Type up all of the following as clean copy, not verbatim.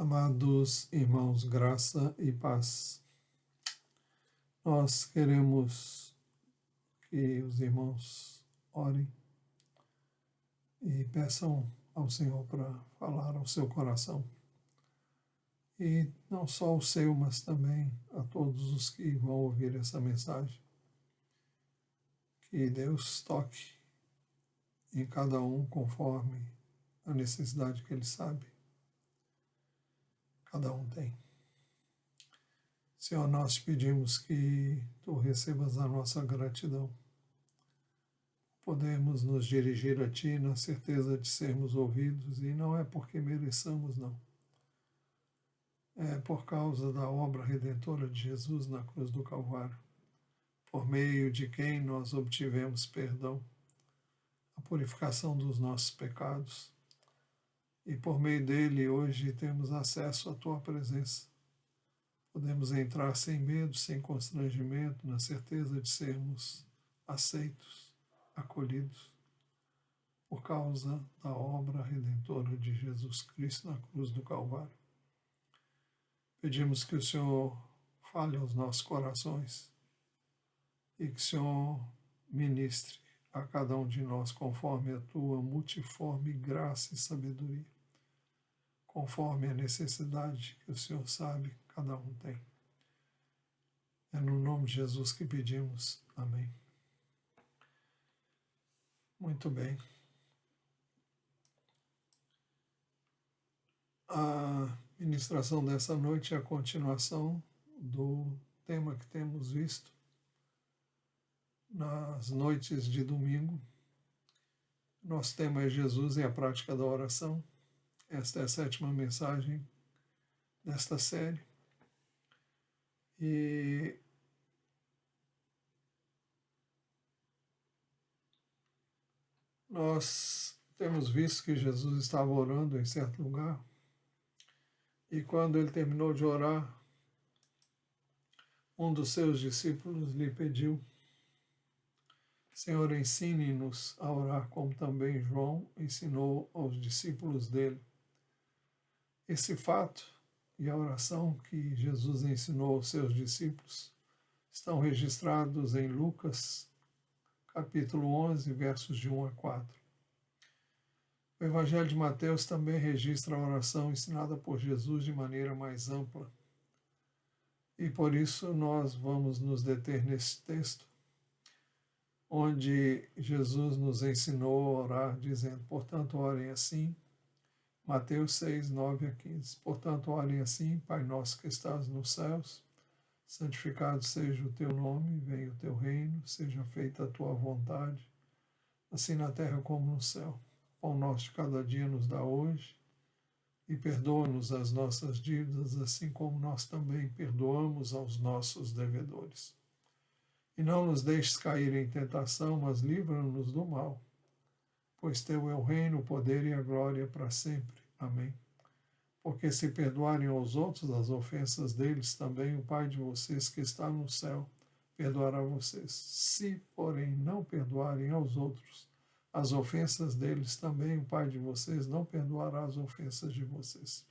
Amados irmãos, graça e paz. Nós queremos que os irmãos orem e peçam ao Senhor para falar ao seu coração. E não só o seu, mas também a todos os que vão ouvir essa mensagem. Que Deus toque em cada um conforme a necessidade que Ele sabe. Cada um tem. Senhor, nós te pedimos que Tu recebas a nossa gratidão. Podemos nos dirigir a Ti na certeza de sermos ouvidos, e não é porque mereçamos, não. É por causa da obra redentora de Jesus na cruz do Calvário, por meio de quem nós obtivemos perdão, a purificação dos nossos pecados, e por meio dele hoje temos acesso à Tua presença. Podemos entrar sem medo, sem constrangimento, na certeza de sermos aceitos, acolhidos, por causa da obra redentora de Jesus Cristo na cruz do Calvário. Pedimos que o Senhor fale aos nossos corações e que o Senhor ministre a cada um de nós conforme a Tua multiforme graça e sabedoria, conforme a necessidade que o Senhor sabe que cada um tem. É no nome de Jesus que pedimos. Amém. Muito bem. A ministração dessa noite é a continuação do tema que temos visto nas noites de domingo. Nosso tema é Jesus e a prática da oração. Esta é a 7ª mensagem desta série. E nós temos visto que Jesus estava orando em certo lugar, e quando ele terminou de orar, um dos seus discípulos lhe pediu: Senhor, ensine-nos a orar como também João ensinou aos discípulos dele. Esse fato e a oração que Jesus ensinou aos seus discípulos estão registrados em Lucas, capítulo 11, versos de 1 a 4. O Evangelho de Mateus também registra a oração ensinada por Jesus de maneira mais ampla. E por isso nós vamos nos deter nesse texto, onde Jesus nos ensinou a orar, dizendo: portanto, orem assim. Mateus 6, 9 a 15. Portanto, orem assim: Pai nosso que estás nos céus, santificado seja o teu nome, venha o teu reino, seja feita a tua vontade, assim na terra como no céu. O pão nosso de cada dia nos dá hoje, e perdoa-nos as nossas dívidas, assim como nós também perdoamos aos nossos devedores. E não nos deixes cair em tentação, mas livra-nos do mal, pois teu é o reino, o poder e a glória para sempre. Amém. Porque se perdoarem aos outros as ofensas deles, também o Pai de vocês que está no céu perdoará vocês. Se, porém, não perdoarem aos outros as ofensas deles, também o Pai de vocês não perdoará as ofensas de vocês.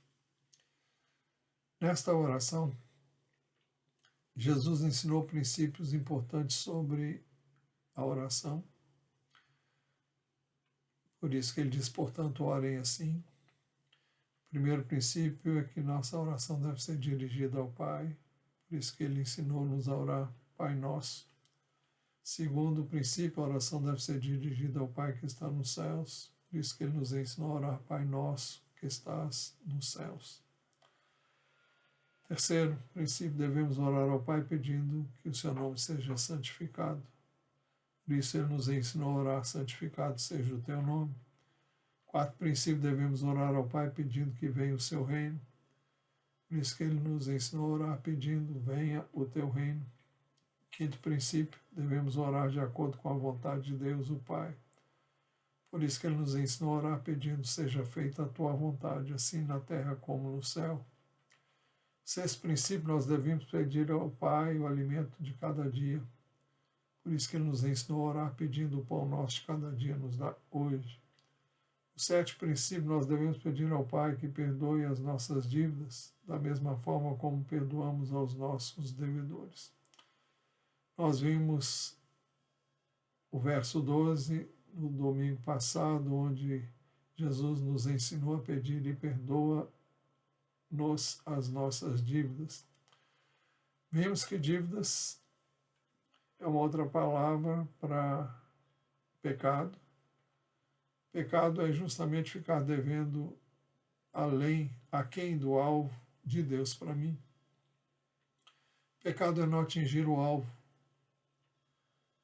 Nesta oração, Jesus ensinou princípios importantes sobre a oração. Por isso que ele diz: portanto, orem assim. O primeiro princípio é que nossa oração deve ser dirigida ao Pai. Por isso que ele ensinou-nos a orar Pai Nosso. Segundo princípio, a oração deve ser dirigida ao Pai que está nos céus. Por isso que ele nos ensinou a orar Pai Nosso que estás nos céus. Terceiro princípio, devemos orar ao Pai pedindo que o seu nome seja santificado. Por isso ele nos ensinou a orar: santificado seja o teu nome. Quarto princípio, devemos orar ao Pai pedindo que venha o seu reino. Por isso que ele nos ensinou a orar pedindo: venha o teu reino. Quinto princípio, devemos orar de acordo com a vontade de Deus, o Pai. Por isso que ele nos ensinou a orar pedindo: seja feita a tua vontade, assim na terra como no céu. Sexto princípio, nós devemos pedir ao Pai o alimento de cada dia. Por isso que ele nos ensinou a orar pedindo: o pão nosso de cada dia nos dá hoje. O 7º princípio, nós devemos pedir ao Pai que perdoe as nossas dívidas, da mesma forma como perdoamos aos nossos devedores. Nós vimos o verso 12 no domingo passado, onde Jesus nos ensinou a pedir e perdoa-nos as nossas dívidas. Vimos que dívidas é uma outra palavra para pecado. Pecado é justamente ficar devendo aquém do alvo de Deus para mim. Pecado é não atingir o alvo.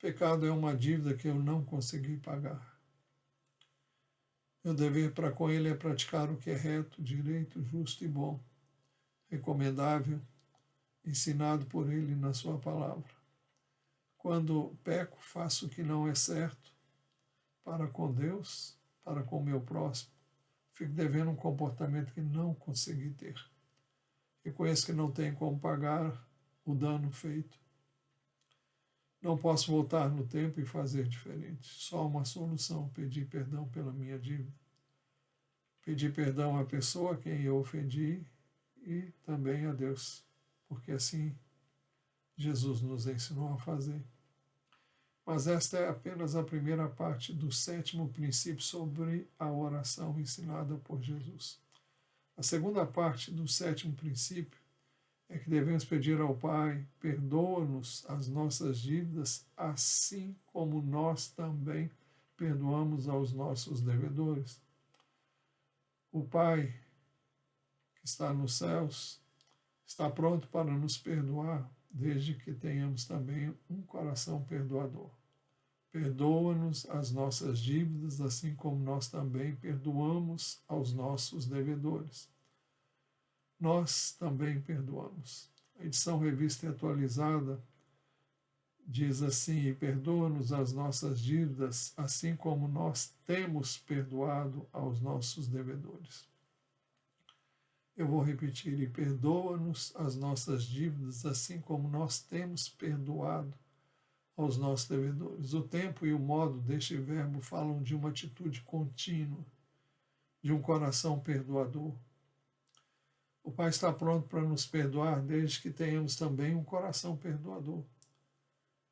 Pecado é uma dívida que eu não consegui pagar. Meu dever para com ele é praticar o que é reto, direito, justo e bom, recomendável, ensinado por ele na sua palavra. Quando peco, faço o que não é certo para com Deus, para com o meu próximo. Fico devendo um comportamento que não consegui ter. Reconheço que não tenho como pagar o dano feito. Não posso voltar no tempo e fazer diferente. Só uma solução: pedir perdão pela minha dívida. Pedir perdão à pessoa a quem eu ofendi e também a Deus, porque assim Jesus nos ensinou a fazer. Mas esta é apenas a primeira parte do 7º princípio sobre a oração ensinada por Jesus. A segunda parte do 7º princípio é que devemos pedir ao Pai: perdoa-nos as nossas dívidas, assim como nós também perdoamos aos nossos devedores. O Pai, que está nos céus, está pronto para nos perdoar, desde que tenhamos também um coração perdoador. Perdoa-nos as nossas dívidas, assim como nós também perdoamos aos nossos devedores. Nós também perdoamos. A edição revista e atualizada diz assim: e perdoa-nos as nossas dívidas, assim como nós temos perdoado aos nossos devedores. Eu vou repetir: e perdoa-nos as nossas dívidas, assim como nós temos perdoado aos nossos devedores. O tempo e o modo deste verbo falam de uma atitude contínua, de um coração perdoador. O Pai está pronto para nos perdoar, desde que tenhamos também um coração perdoador.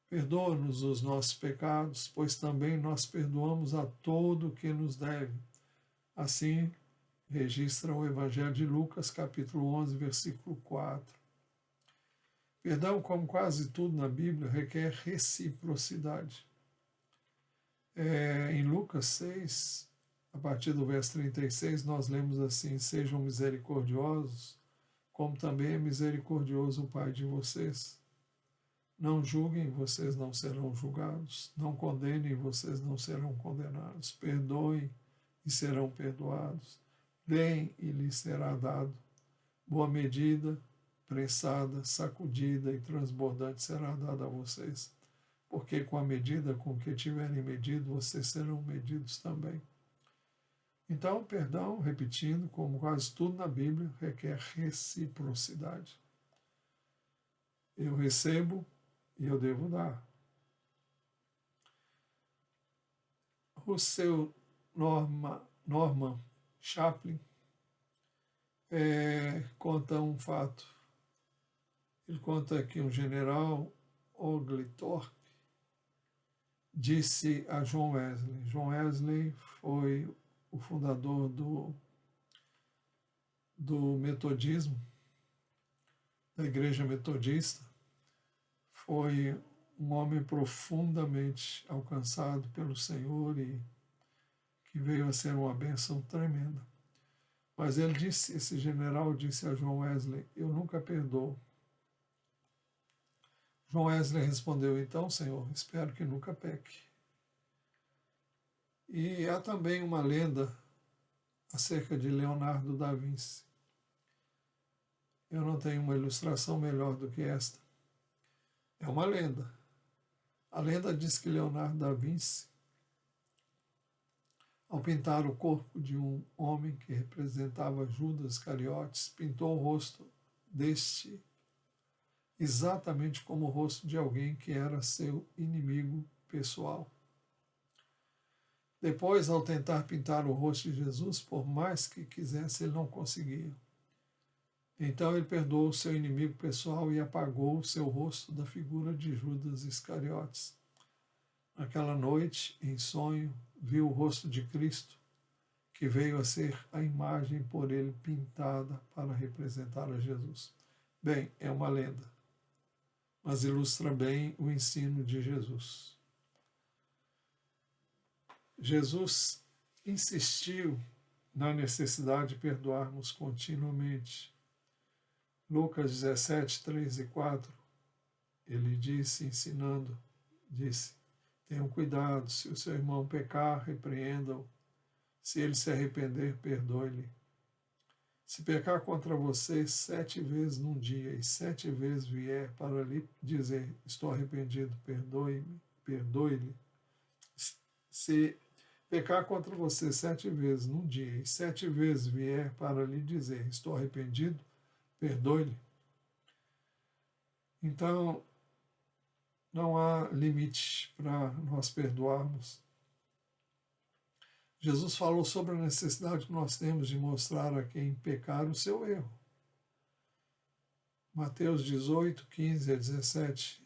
Perdoa-nos os nossos pecados, pois também nós perdoamos a todo o que nos deve. Assim registra o Evangelho de Lucas, capítulo 11, versículo 4. Perdão, como quase tudo na Bíblia, requer reciprocidade. Em Lucas 6, a partir do verso 36, nós lemos assim: sejam misericordiosos, como também é misericordioso o Pai de vocês. Não julguem, vocês não serão julgados. Não condenem, vocês não serão condenados. Perdoem e serão perdoados. Deem e lhes será dado. Boa medida, prensada, sacudida e transbordante será dada a vocês, porque com a medida com que tiverem medido, vocês serão medidos também. Então, perdão, repetindo, como quase tudo na Bíblia, requer reciprocidade. Eu recebo e eu devo dar. O Norman Chaplin conta um fato. Ele conta que um general, Oglethorpe, disse a John Wesley. John Wesley foi o fundador do metodismo, da igreja metodista. Foi um homem profundamente alcançado pelo Senhor e que veio a ser uma bênção tremenda. Mas esse general disse a John Wesley: eu nunca perdoo. John Wesley respondeu: então, Senhor, espero que nunca peque. E há também uma lenda acerca de Leonardo da Vinci. Eu não tenho uma ilustração melhor do que esta. É uma lenda. A lenda diz que Leonardo da Vinci, ao pintar o corpo de um homem que representava Judas Iscariotes, pintou o rosto deste exatamente como o rosto de alguém que era seu inimigo pessoal. Depois, ao tentar pintar o rosto de Jesus, por mais que quisesse, ele não conseguia. Então ele perdoou o seu inimigo pessoal e apagou o seu rosto da figura de Judas Iscariotes. Naquela noite, em sonho, viu o rosto de Cristo, que veio a ser a imagem por ele pintada para representar a Jesus. Bem, é uma lenda, mas ilustra bem o ensino de Jesus. Jesus insistiu na necessidade de perdoarmos continuamente. Lucas 17, 3 e 4, ele disse, ensinando, disse: tenham cuidado, se o seu irmão pecar, repreenda-o. Se ele se arrepender, perdoe-lhe. Se pecar contra você 7 vezes num dia e 7 vezes vier para lhe dizer, estou arrependido, perdoe-me, perdoe-lhe. Se pecar contra você 7 vezes num dia e 7 vezes vier para lhe dizer, estou arrependido, perdoe-lhe. Então, não há limite para nós perdoarmos. Jesus falou sobre a necessidade que nós temos de mostrar a quem pecar o seu erro. Mateus 18, 15 a 17,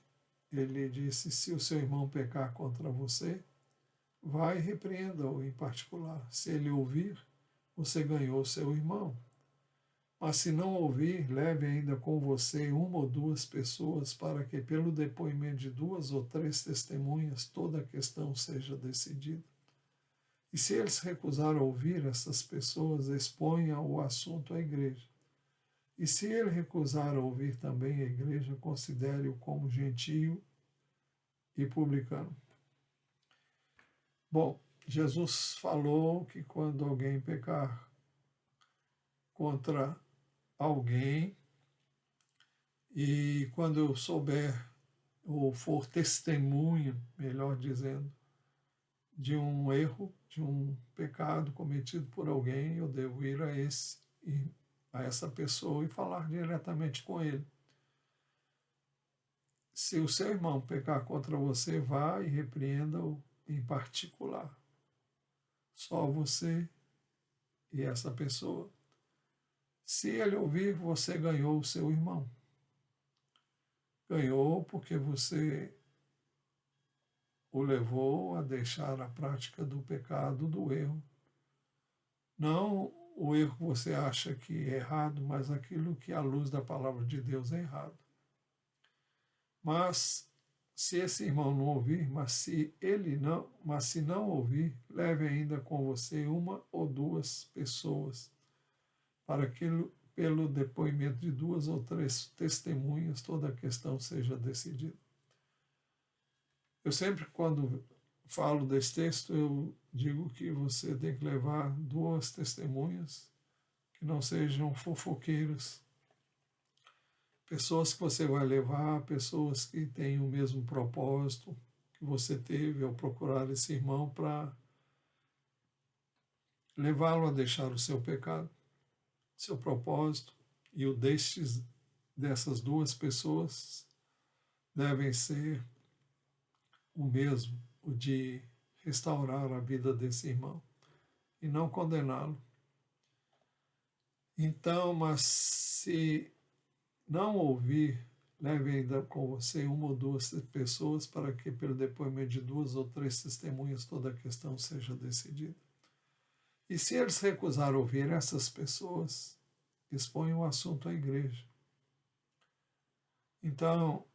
ele disse, se o seu irmão pecar contra você, vai e repreenda-o em particular. Se ele ouvir, você ganhou seu irmão. Mas se não ouvir, leve ainda com você 1 ou 2 pessoas, para que pelo depoimento de 2 ou 3 testemunhas toda a questão seja decidida. E se eles recusar ouvir essas pessoas, exponha o assunto à igreja. E se ele recusar ouvir também a igreja, considere-o como gentio e publicano. Bom, Jesus falou que quando alguém pecar contra alguém, e quando eu souber ou for testemunha, melhor dizendo, de um erro, de um pecado cometido por alguém, eu devo ir a essa pessoa e falar diretamente com ele. Se o seu irmão pecar contra você, vá e repreenda-o em particular. Só você e essa pessoa. Se ele ouvir, você ganhou o seu irmão. Ganhou porque você o levou a deixar a prática do pecado, do erro. Não o erro que você acha que é errado, mas aquilo que à luz da palavra de Deus é errado. Mas se esse irmão não ouvir, mas se não ouvir, leve ainda com você 1 ou 2 pessoas, para que pelo depoimento de 2 ou 3 testemunhas toda a questão seja decidida. Eu sempre, quando falo desse texto, eu digo que você tem que levar 2 testemunhas que não sejam fofoqueiras. Pessoas que você vai levar, pessoas que têm o mesmo propósito que você teve ao procurar esse irmão para levá-lo a deixar o seu pecado, seu propósito, e o dessas 2 pessoas devem ser o mesmo, o de restaurar a vida desse irmão e não condená-lo. Então, mas se não ouvir, leve ainda com você 1 ou 2 pessoas, para que pelo depoimento de 2 ou 3 testemunhas toda a questão seja decidida. E se eles recusarem ouvir essas pessoas, expõe o assunto à igreja. Então,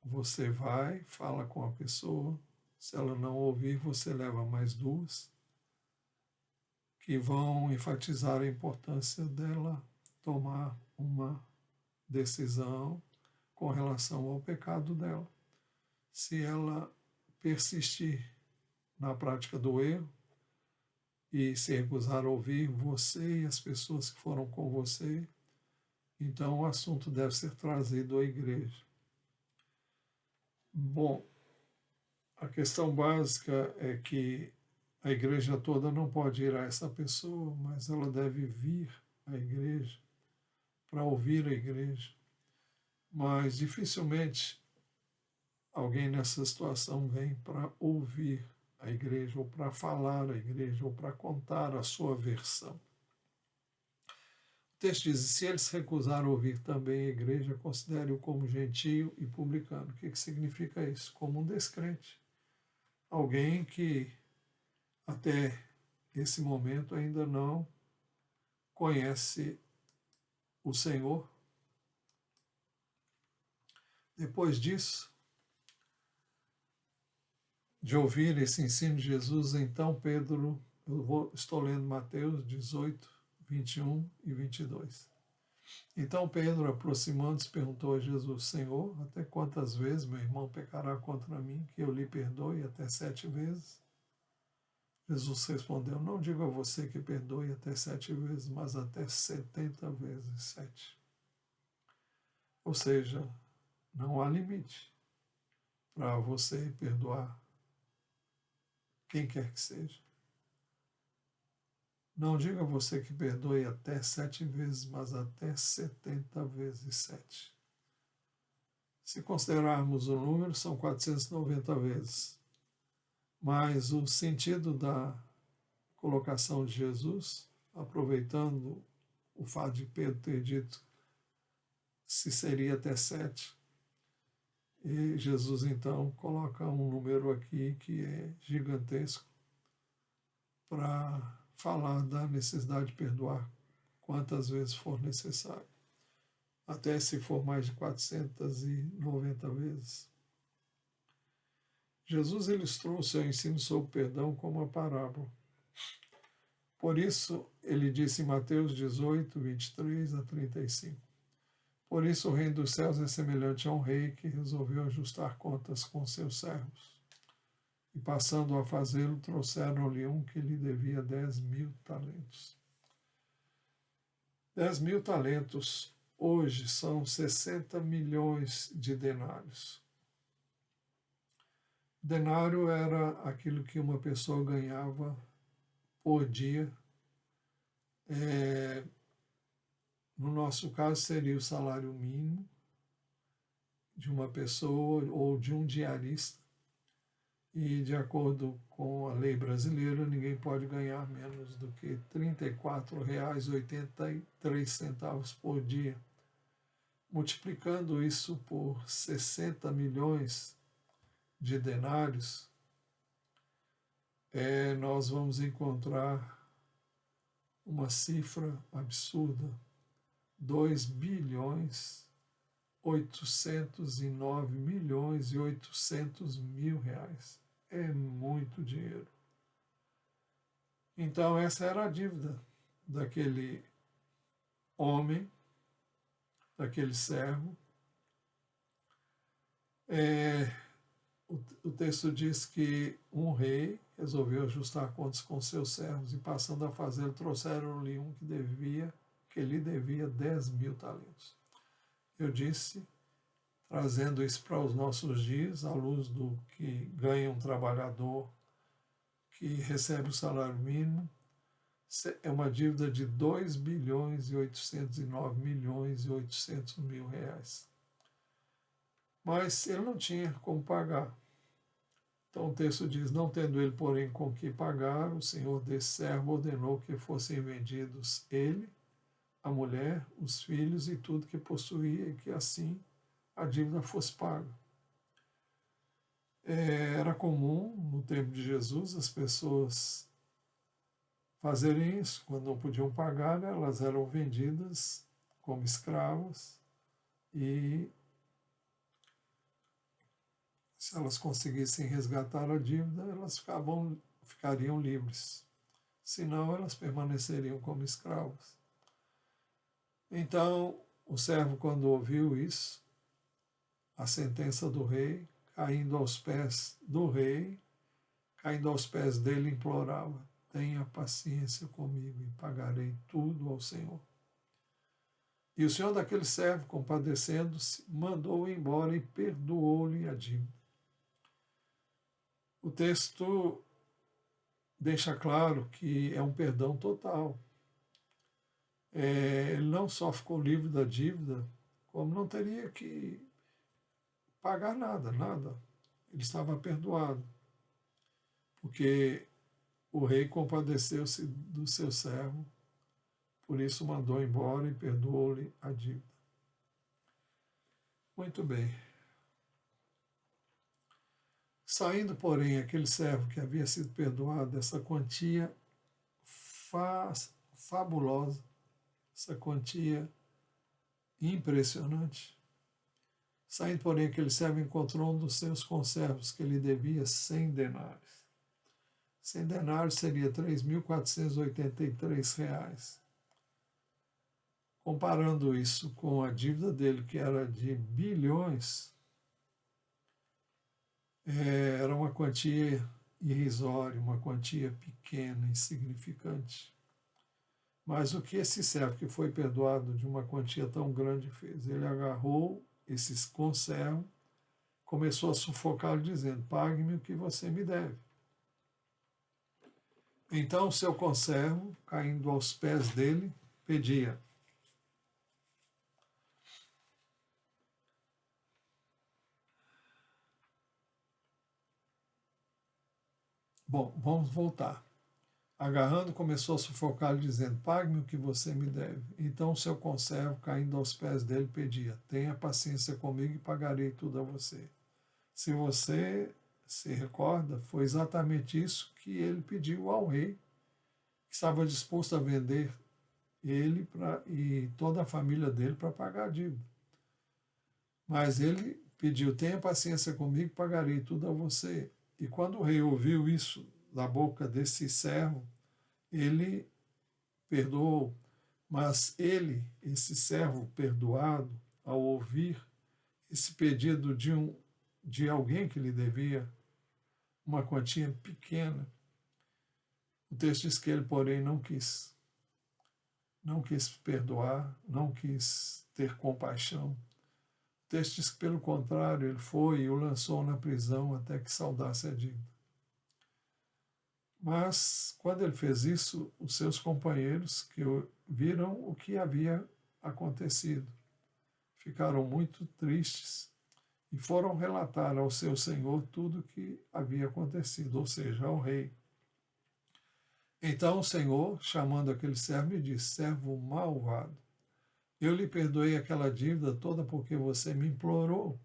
você vai, fala com a pessoa, se ela não ouvir, você leva mais 2, que vão enfatizar a importância dela tomar uma decisão com relação ao pecado dela. Se ela persistir na prática do erro e se recusar a ouvir você e as pessoas que foram com você, então o assunto deve ser trazido à igreja. Bom, a questão básica é que a igreja toda não pode ir a essa pessoa, mas ela deve vir à igreja para ouvir a igreja. Mas dificilmente alguém nessa situação vem para ouvir a igreja, ou para falar a igreja, ou para contar a sua versão. O texto diz: se eles recusaram ouvir também a igreja, considere-o como gentio e publicano. O que significa isso? Como um descrente. Alguém que até esse momento ainda não conhece o Senhor. Depois disso, de ouvir esse ensino de Jesus, então Pedro, estou lendo Mateus 18, 21 e 22. Então Pedro, aproximando-se, perguntou a Jesus: Senhor, até quantas vezes meu irmão pecará contra mim, que eu lhe perdoe? Até 7 vezes? Jesus respondeu: não digo a você que perdoe até 7 vezes, mas até 70 vezes 7. Ou seja, não há limite para você perdoar quem quer que seja. Não diga a você que perdoe até 7 vezes, mas até 70 vezes 7. Se considerarmos o número, são 490 vezes. Mas o sentido da colocação de Jesus, aproveitando o fato de Pedro ter dito se seria até 7, e Jesus então coloca um número aqui que é gigantesco para falar da necessidade de perdoar quantas vezes for necessário, até se for mais de 490 vezes. Jesus ilustrou o seu ensino sobre perdão com uma parábola. Por isso, ele disse em Mateus 18, 23 a 35, por isso o reino dos céus é semelhante a um rei que resolveu ajustar contas com seus servos. E passando a fazê-lo, trouxeram-lhe um que lhe devia 10.000 talentos. 10.000 talentos hoje são 60 milhões de denários. Denário era aquilo que uma pessoa ganhava por dia. No nosso caso, seria o salário mínimo de uma pessoa ou de um diarista. E, de acordo com a lei brasileira, ninguém pode ganhar menos do que R$ 34,83 por dia. Multiplicando isso por 60 milhões de denários, nós vamos encontrar uma cifra absurda: 2.809.800.000 é muito dinheiro. Então essa era a dívida daquele homem, daquele servo. O texto diz que um rei resolveu ajustar contas com seus servos e, passando a fazê-lo, trouxeram-lhe um que lhe devia 10.000 talentos. Eu disse, trazendo isso para os nossos dias, à luz do que ganha um trabalhador que recebe o salário mínimo, é uma dívida de 2.809.800.000. Mas ele não tinha como pagar. Então o texto diz: não tendo ele, porém, com que pagar, o senhor desse servo ordenou que fossem vendidos ele, a mulher, os filhos e tudo que possuía, e que assim a dívida fosse paga. Era comum, no tempo de Jesus, as pessoas fazerem isso. Quando não podiam pagar, elas eram vendidas como escravas e, se elas conseguissem resgatar a dívida, elas ficariam livres. Senão, elas permaneceriam como escravas. Então, o servo, quando ouviu isso, a sentença do rei, caindo aos pés do rei, caindo aos pés dele, implorava: tenha paciência comigo e pagarei tudo ao Senhor. E o senhor daquele servo, compadecendo-se, mandou-o embora e perdoou-lhe a dívida. O texto deixa claro que é um perdão total. Ele não só ficou livre da dívida, como não teria que pagar nada. Ele estava perdoado. porque o rei compadeceu-se do seu servo, por isso mandou embora e perdoou-lhe a dívida. Muito bem. Saindo, porém, aquele servo que havia sido perdoado dessa quantia fabulosa, essa quantia impressionante, saindo, porém, aquele servo encontrou um dos seus conservos que lhe devia 100 denários. 100 denários seria R$ 3.483. Comparando isso com a dívida dele, que era de bilhões, era uma quantia irrisória, uma quantia pequena, insignificante. Mas o que esse servo que foi perdoado de uma quantia tão grande fez? Ele agarrou esses conservos, começou a sufocá-lo dizendo: pague-me o que você me deve. Então o seu conservo, caindo aos pés dele, pedia. Bom, vamos voltar. Agarrando, começou a sufocá-lo, dizendo: pague-me o que você me deve. Então o seu conservo, caindo aos pés dele, pedia: tenha paciência comigo e pagarei tudo a você. Se você se recorda, foi exatamente isso que ele pediu ao rei, que estava disposto a vender ele e toda a família dele para pagar a dívida. Mas ele pediu: tenha paciência comigo, pagarei tudo a você. E quando o rei ouviu isso da boca desse servo, ele perdoou. Mas ele, esse servo perdoado, ao ouvir esse pedido de alguém que lhe devia uma quantia pequena, o texto diz que ele, porém, não quis perdoar, não quis ter compaixão. O texto diz que, pelo contrário, ele foi e o lançou na prisão até que saudasse a dívida. Mas, quando ele fez isso, os seus companheiros que viram o que havia acontecido ficaram muito tristes e foram relatar ao seu senhor tudo o que havia acontecido, ou seja, ao rei. Então o senhor, chamando aquele servo, lhe disse: servo malvado, eu lhe perdoei aquela dívida toda porque você me implorou.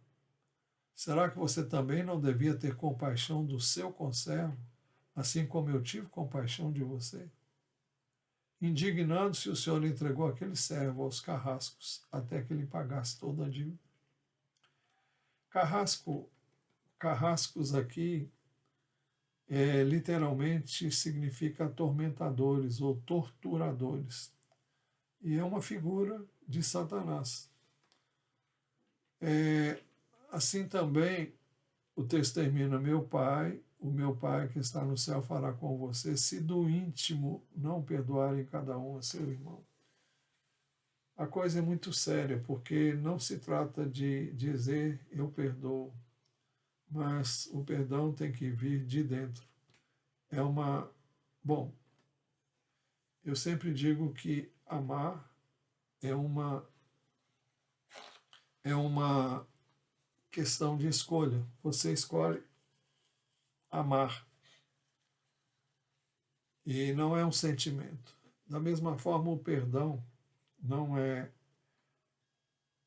Será que você também não devia ter compaixão do seu conservo, assim como eu tive compaixão de você? Indignando-se, o senhor entregou aquele servo aos carrascos até que ele pagasse toda a dívida. Carrascos aqui literalmente significa atormentadores ou torturadores. E é uma figura de Satanás. Assim também o texto termina: o meu Pai que está no céu fará com você, se do íntimo não perdoarem cada um a seu irmão. A coisa é muito séria, porque não se trata de dizer eu perdoo, mas o perdão tem que vir de dentro. Bom, eu sempre digo que amar é uma questão de escolha. Você escolhe amar. E não é um sentimento. Da mesma forma, o perdão não é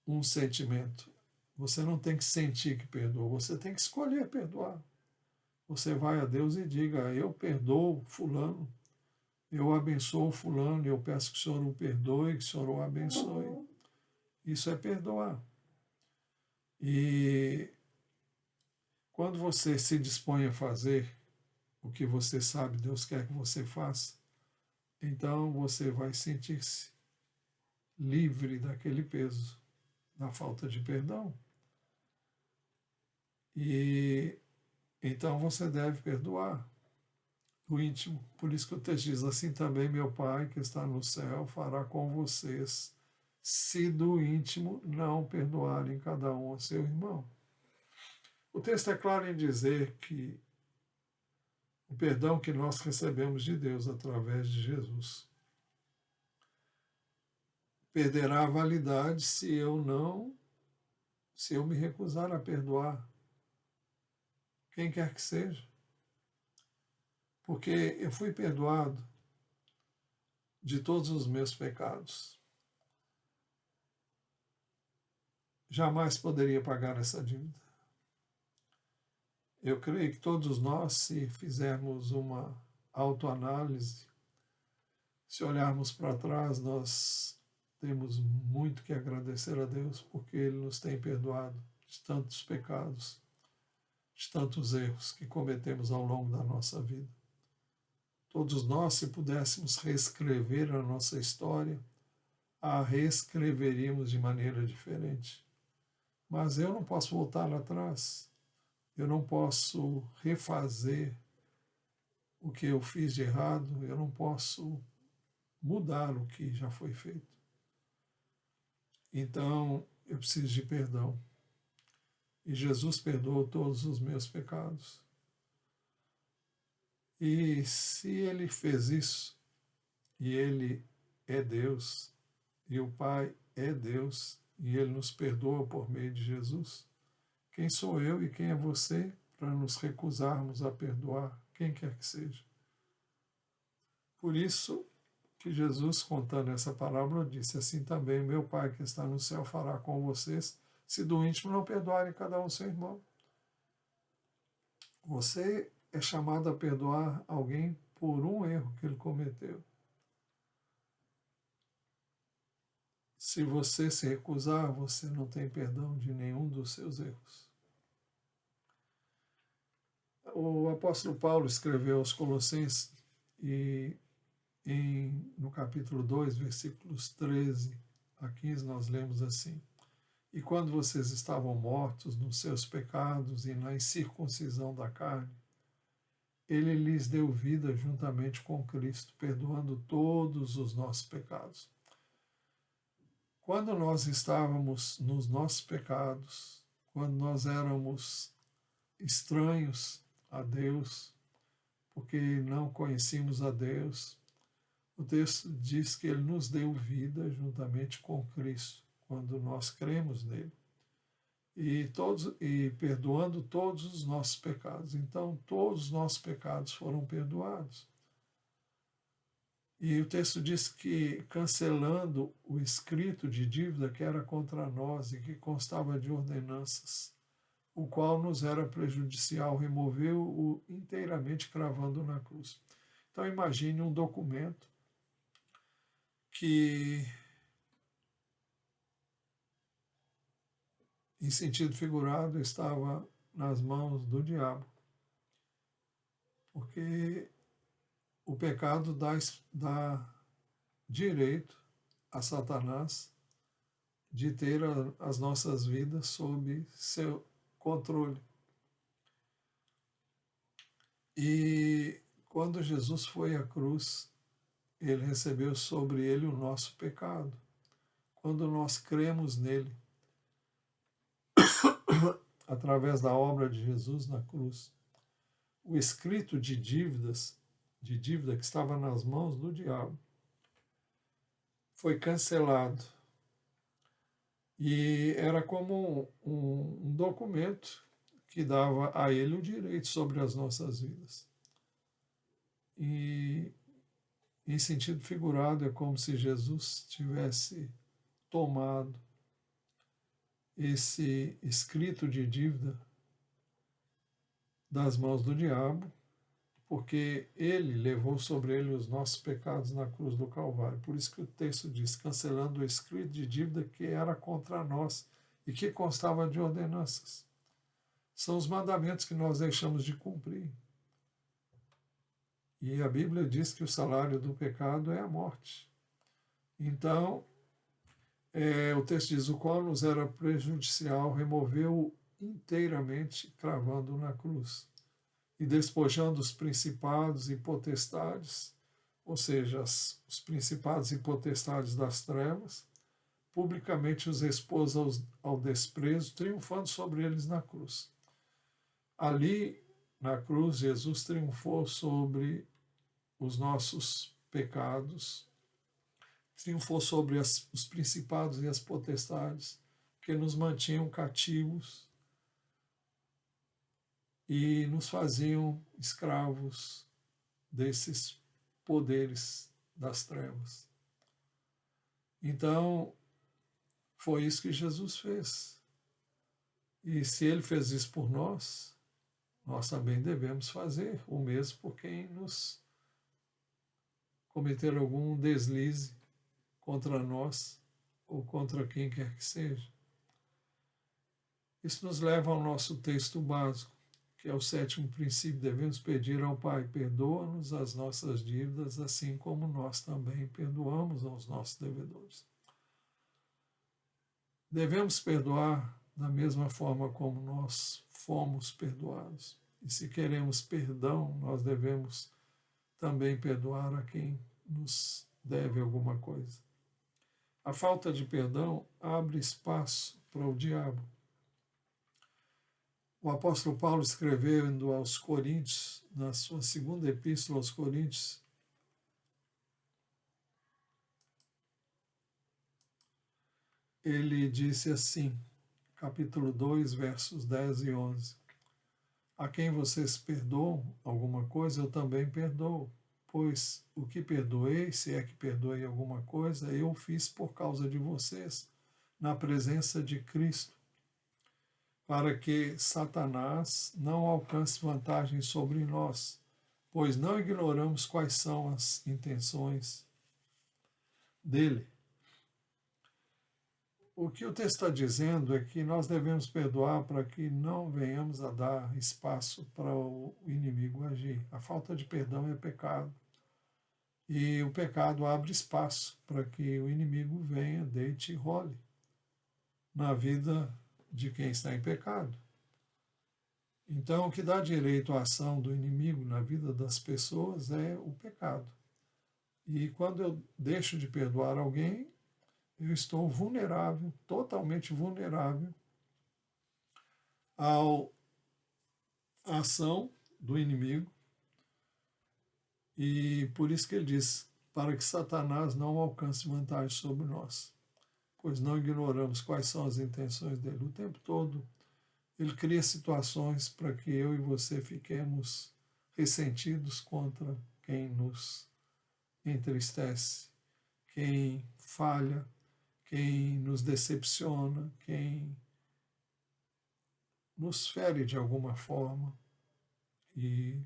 um sentimento. Você não tem que sentir que perdoa, você tem que escolher perdoar. Você vai a Deus e diga: eu perdoo fulano, eu abençoo fulano, eu peço que o Senhor o perdoe, que o Senhor o abençoe. Isso é perdoar. E quando você se dispõe a fazer o que você sabe Deus quer que você faça, então você vai sentir-se livre daquele peso, da falta de perdão. E então você deve perdoar o íntimo. Por isso que o texto diz: assim também meu Pai que está no céu fará com vocês, se do íntimo não perdoarem cada um a seu irmão. O texto é claro em dizer que o perdão que nós recebemos de Deus através de Jesus perderá a validade se eu me recusar a perdoar quem quer que seja. porque eu fui perdoado de todos os meus pecados. Jamais poderia pagar essa dívida. Eu creio que todos nós, se fizermos uma autoanálise, se olharmos para trás, nós temos muito que agradecer a Deus, porque Ele nos tem perdoado de tantos pecados, de tantos erros que cometemos ao longo da nossa vida. Todos nós, se pudéssemos reescrever a nossa história, a reescreveríamos de maneira diferente. Mas eu não posso voltar lá atrás. Eu não posso refazer o que eu fiz de errado, eu não posso mudar o que já foi feito. Então, eu preciso de perdão. E Jesus perdoou todos os meus pecados. E se Ele fez isso, e Ele é Deus, e o Pai é Deus, e Ele nos perdoa por meio de Jesus, quem sou eu e quem é você para nos recusarmos a perdoar quem quer que seja? Por isso que Jesus, contando essa parábola, disse: assim também meu Pai que está no céu fará com vocês, se do íntimo não perdoarem cada um seu irmão. Você é chamado a perdoar alguém por um erro que ele cometeu. Se você se recusar, você não tem perdão de nenhum dos seus erros. O apóstolo Paulo escreveu aos Colossenses e no capítulo 2, versículos 13 a 15, nós lemos assim: e quando vocês estavam mortos nos seus pecados e na incircuncisão da carne, Ele lhes deu vida juntamente com Cristo, perdoando todos os nossos pecados. Quando nós estávamos nos nossos pecados, quando nós éramos estranhos a Deus, porque não conhecíamos a Deus, o texto diz que Ele nos deu vida juntamente com Cristo, quando nós cremos nele, e perdoando todos os nossos pecados. Então, todos os nossos pecados foram perdoados. E o texto diz que, cancelando o escrito de dívida que era contra nós e que constava de ordenanças, o qual nos era prejudicial, removeu-o inteiramente, cravando na cruz. Então, imagine um documento que, em sentido figurado, estava nas mãos do diabo, porque o pecado dá direito a Satanás de ter as nossas vidas sob seu controle. E quando Jesus foi à cruz, Ele recebeu sobre Ele o nosso pecado. Quando nós cremos nele, através da obra de Jesus na cruz, o escrito de dívida que estava nas mãos do diabo, foi cancelado. E era como um documento que dava a ele o direito sobre as nossas vidas. E, em sentido figurado, é como se Jesus tivesse tomado esse escrito de dívida das mãos do diabo, porque ele levou sobre ele os nossos pecados na cruz do Calvário. Por isso que o texto diz: cancelando o escrito de dívida que era contra nós e que constava de ordenanças. São os mandamentos que nós deixamos de cumprir. E a Bíblia diz que o salário do pecado é a morte. Então, o texto diz: o qual nos era prejudicial, removeu inteiramente, cravando na cruz. E despojando os principados e potestades, ou seja, os principados e potestades das trevas, publicamente os expôs ao desprezo, triunfando sobre eles na cruz. Ali, na cruz, Jesus triunfou sobre os nossos pecados, triunfou sobre os principados e as potestades que nos mantinham cativos e nos faziam escravos desses poderes das trevas. Então, foi isso que Jesus fez. E se ele fez isso por nós, nós também devemos fazer o mesmo por quem nos cometer algum deslize contra nós ou contra quem quer que seja. Isso nos leva ao nosso texto básico, que é o 7º princípio. Devemos pedir ao Pai: perdoa-nos as nossas dívidas, assim como nós também perdoamos aos nossos devedores. Devemos perdoar da mesma forma como nós fomos perdoados. E se queremos perdão, nós devemos também perdoar a quem nos deve alguma coisa. A falta de perdão abre espaço para o diabo. O apóstolo Paulo, escrevendo aos Coríntios, na sua 2ª epístola aos Coríntios, ele disse assim, capítulo 2, versos 10 e 11: a quem vocês perdoam alguma coisa, eu também perdoo, pois o que perdoei, se é que perdoei alguma coisa, eu fiz por causa de vocês, na presença de Cristo, para que Satanás não alcance vantagem sobre nós, pois não ignoramos quais são as intenções dele. O que o texto está dizendo é que nós devemos perdoar para que não venhamos a dar espaço para o inimigo agir. A falta de perdão é pecado. E o pecado abre espaço para que o inimigo venha, deite e role na vida de quem está em pecado. Então, o que dá direito à ação do inimigo na vida das pessoas é o pecado. E quando eu deixo de perdoar alguém, eu estou vulnerável, totalmente vulnerável à ação do inimigo. E por isso que ele diz, para que Satanás não alcance vantagem sobre nós, pois não ignoramos quais são as intenções dele. O tempo todo ele cria situações para que eu e você fiquemos ressentidos contra quem nos entristece, quem falha, quem nos decepciona, quem nos fere de alguma forma. E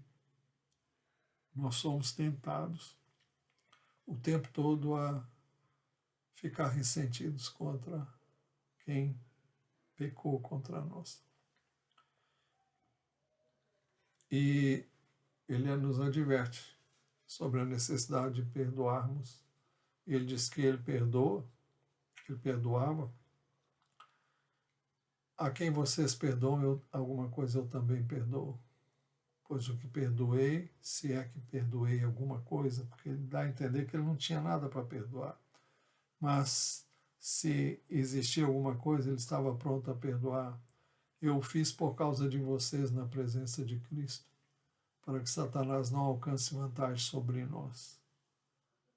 nós somos tentados o tempo todo a ficar ressentidos contra quem pecou contra nós. E ele nos adverte sobre a necessidade de perdoarmos. Ele diz que ele perdoa, que ele perdoava. A quem vocês perdoam alguma coisa, eu também perdoo. Pois o que perdoei, se é que perdoei alguma coisa, porque ele dá a entender que ele não tinha nada para perdoar. Mas se existia alguma coisa, ele estava pronto a perdoar. Eu o fiz por causa de vocês na presença de Cristo, para que Satanás não alcance vantagem sobre nós,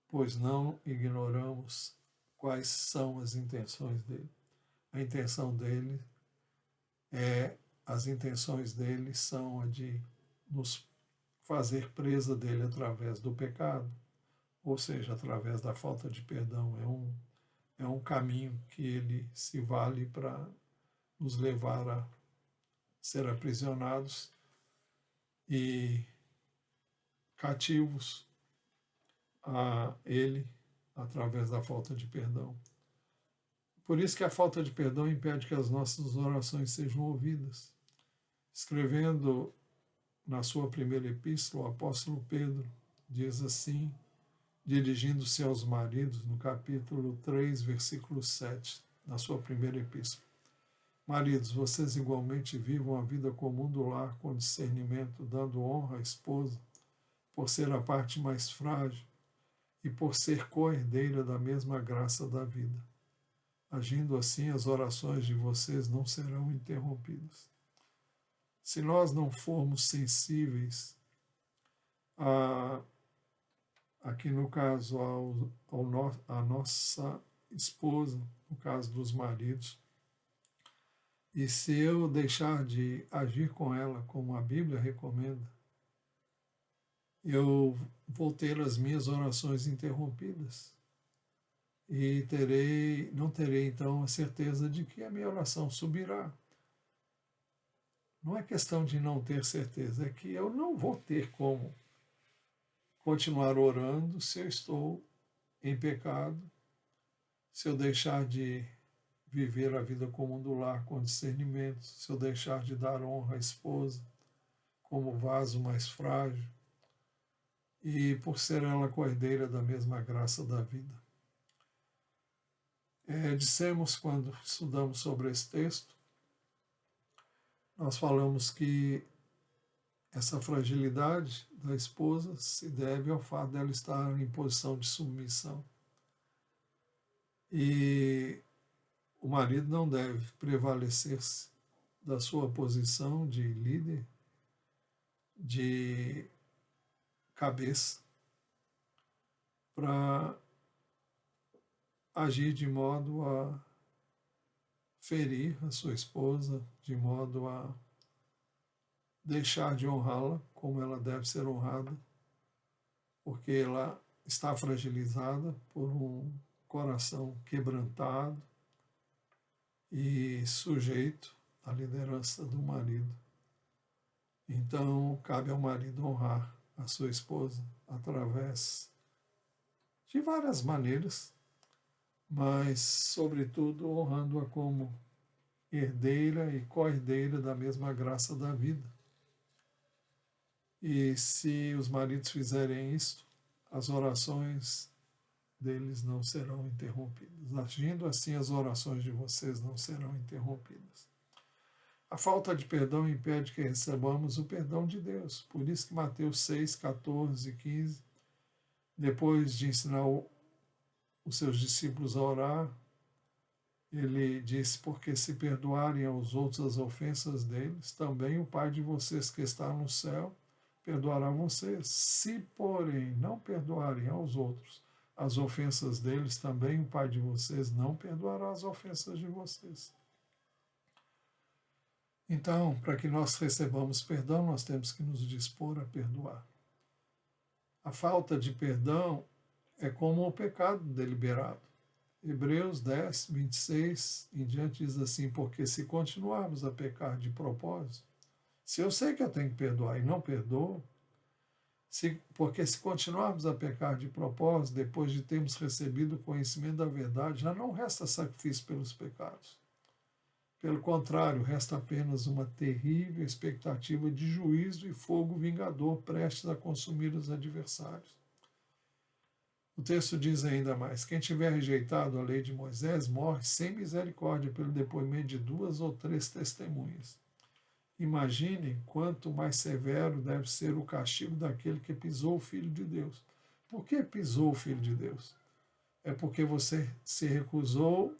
pois não ignoramos quais são as intenções dele. A intenção dele as intenções dele são a de nos fazer presa dele através do pecado, ou seja, através da falta de perdão. É um caminho que ele se vale para nos levar a ser aprisionados e cativos a ele através da falta de perdão. Por isso que a falta de perdão impede que as nossas orações sejam ouvidas. Escrevendo na sua primeira epístola, o apóstolo Pedro diz assim, dirigindo-se aos maridos, no capítulo 3, versículo 7, na sua primeira epístola. Maridos, vocês igualmente vivam a vida comum do lar com discernimento, dando honra à esposa, por ser a parte mais frágil e por ser co-herdeira da mesma graça da vida. Agindo assim, as orações de vocês não serão interrompidas. Se nós não formos sensíveis aqui no caso a nossa esposa, no caso dos maridos, e se eu deixar de agir com ela como a Bíblia recomenda, eu vou ter as minhas orações interrompidas e não terei então a certeza de que a minha oração subirá. Não é questão de não ter certeza, é que eu não vou ter como continuar orando se eu estou em pecado, se eu deixar de viver a vida comum do lar com discernimento, se eu deixar de dar honra à esposa como vaso mais frágil, e por ser ela cordeira da mesma graça da vida. Dissemos quando estudamos sobre esse texto, nós falamos que essa fragilidade da esposa se deve ao fato dela estar em posição de submissão. E o marido não deve prevalecer-se da sua posição de líder, de cabeça, para agir de modo a ferir a sua esposa, de modo a deixar de honrá-la como ela deve ser honrada, porque ela está fragilizada por um coração quebrantado e sujeito à liderança do marido. Então, cabe ao marido honrar a sua esposa através de várias maneiras, mas, sobretudo, honrando-a como herdeira e co-herdeira da mesma graça da vida. E se os maridos fizerem isto, as orações deles não serão interrompidas. Agindo assim, as orações de vocês não serão interrompidas. A falta de perdão impede que recebamos o perdão de Deus. Por isso que Mateus 6, 14 e 15, depois de ensinar os seus discípulos a orar, ele disse, porque se perdoarem aos outros as ofensas deles, também o Pai de vocês que está no céu perdoará vocês. Se, porém, não perdoarem aos outros as ofensas deles, também o Pai de vocês não perdoará as ofensas de vocês. Então, para que nós recebamos perdão, nós temos que nos dispor a perdoar. A falta de perdão é como o pecado deliberado. Hebreus 10, 26 em diante diz assim, porque se continuarmos a pecar de propósito, se eu sei que eu tenho que perdoar e não perdoo, porque se continuarmos a pecar de propósito, depois de termos recebido o conhecimento da verdade, já não resta sacrifício pelos pecados. Pelo contrário, resta apenas uma terrível expectativa de juízo e fogo vingador prestes a consumir os adversários. O texto diz ainda mais, quem tiver rejeitado a lei de Moisés morre sem misericórdia pelo depoimento de 2 ou 3 testemunhas. Imaginem quanto mais severo deve ser o castigo daquele que pisou o Filho de Deus. Por que pisou o Filho de Deus? É porque você se recusou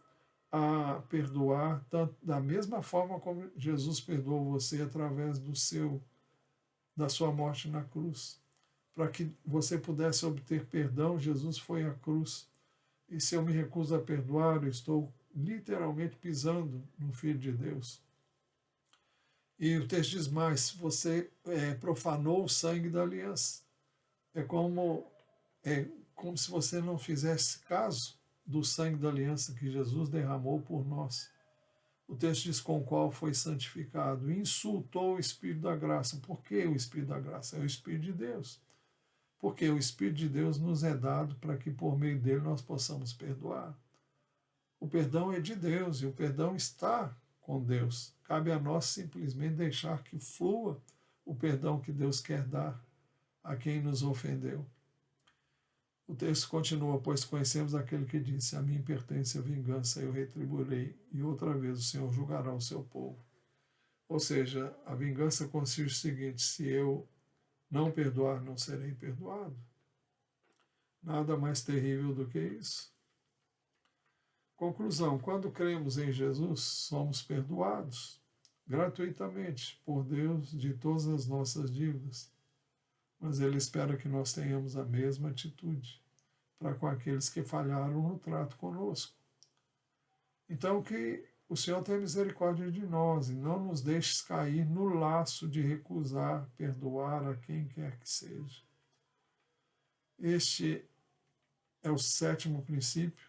a perdoar tanto, da mesma forma como Jesus perdoou você através da sua morte na cruz. Para que você pudesse obter perdão, Jesus foi à cruz. E se eu me recuso a perdoar, eu estou literalmente pisando no Filho de Deus. E o texto diz mais, você profanou o sangue da aliança. É como se você não fizesse caso do sangue da aliança que Jesus derramou por nós. O texto diz com o qual foi santificado. Insultou o Espírito da graça. Por que o Espírito da graça? É o Espírito de Deus. Porque o Espírito de Deus nos é dado para que por meio dele nós possamos perdoar. O perdão é de Deus e o perdão está com Deus. Cabe a nós simplesmente deixar que flua o perdão que Deus quer dar a quem nos ofendeu. O texto continua, pois conhecemos aquele que disse, a mim pertence a vingança, eu retribuirei, e outra vez o Senhor julgará o seu povo. Ou seja, a vingança consiste no seguinte, se eu não perdoar, não serei perdoado. Nada mais terrível do que isso. Conclusão, quando cremos em Jesus, somos perdoados gratuitamente por Deus de todas as nossas dívidas. Mas Ele espera que nós tenhamos a mesma atitude para com aqueles que falharam no trato conosco. Então, que o Senhor tenha misericórdia de nós e não nos deixe cair no laço de recusar, perdoar a quem quer que seja. Este é o sétimo princípio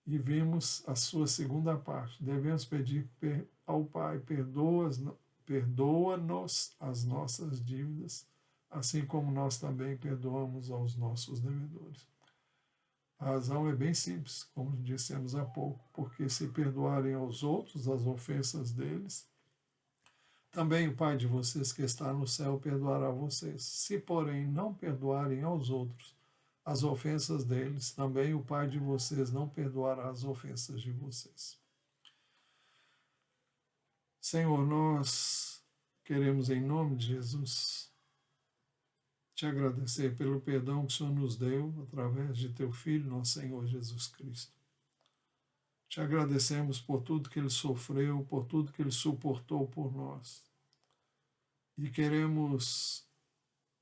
e vimos a sua segunda parte. Devemos pedir ao Pai, perdoa-nos as nossas dívidas, assim como nós também perdoamos aos nossos devedores. A razão é bem simples, como dissemos há pouco, porque se perdoarem aos outros as ofensas deles, também o Pai de vocês que está no céu perdoará vocês. Se, porém, não perdoarem aos outros as ofensas deles, também o Pai de vocês não perdoará as ofensas de vocês. Senhor, nós queremos, em nome de Jesus, te agradecer pelo perdão que o Senhor nos deu através de teu Filho, nosso Senhor Jesus Cristo. Te agradecemos por tudo que ele sofreu, por tudo que ele suportou por nós. E queremos,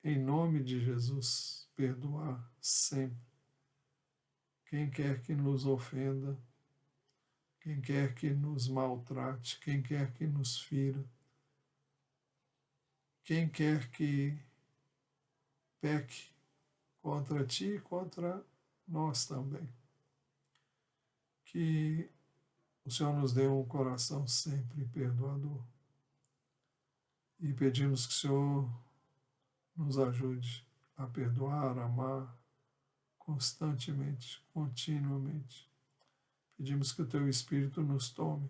em nome de Jesus, perdoar sempre quem quer que nos ofenda, quem quer que nos maltrate, quem quer que nos fira, quem quer que peque contra ti e contra nós também. Que o Senhor nos dê um coração sempre perdoador. E pedimos que o Senhor nos ajude a perdoar, a amar constantemente, continuamente. Pedimos que o Teu Espírito nos tome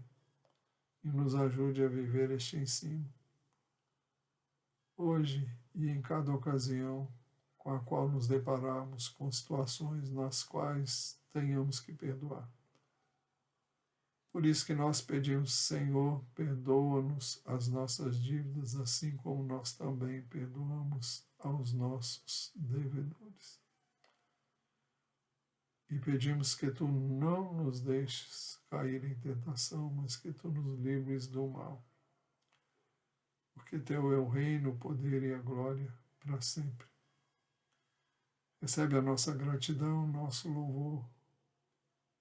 e nos ajude a viver este ensino. Hoje e em cada ocasião com a qual nos depararmos com situações nas quais tenhamos que perdoar. Por isso que nós pedimos, Senhor, perdoa-nos as nossas dívidas, assim como nós também perdoamos aos nossos devedores. E pedimos que Tu não nos deixes cair em tentação, mas que Tu nos livres do mal. Porque Teu é o reino, o poder e a glória para sempre. Recebe a nossa gratidão, nosso louvor.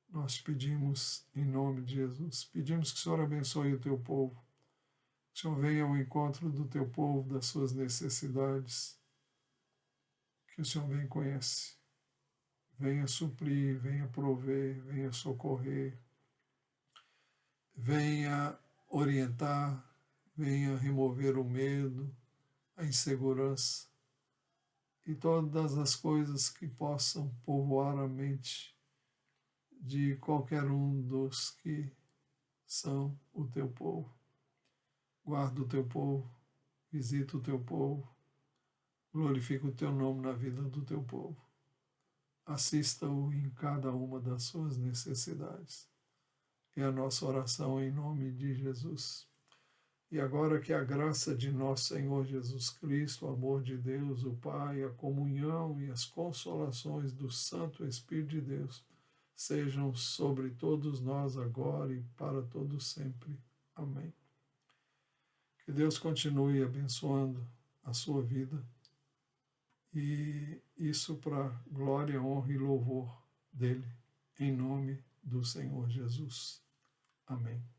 Nós pedimos em nome de Jesus. Pedimos que o Senhor abençoe o Teu povo. Que o Senhor venha ao encontro do Teu povo, das suas necessidades. Que o Senhor bem conhece. Venha suprir, venha prover, venha socorrer. Venha orientar, venha remover o medo, a insegurança e todas as coisas que possam povoar a mente de qualquer um dos que são o Teu povo. Guarda o Teu povo, visita o Teu povo, glorifica o Teu nome na vida do Teu povo. Assista-o em cada uma das suas necessidades. É a nossa oração em nome de Jesus. E agora que a graça de nosso Senhor Jesus Cristo, o amor de Deus, o Pai, a comunhão e as consolações do Santo Espírito de Deus sejam sobre todos nós agora e para todos sempre. Amém. Que Deus continue abençoando a sua vida e isso para glória, honra e louvor dele, em nome do Senhor Jesus. Amém.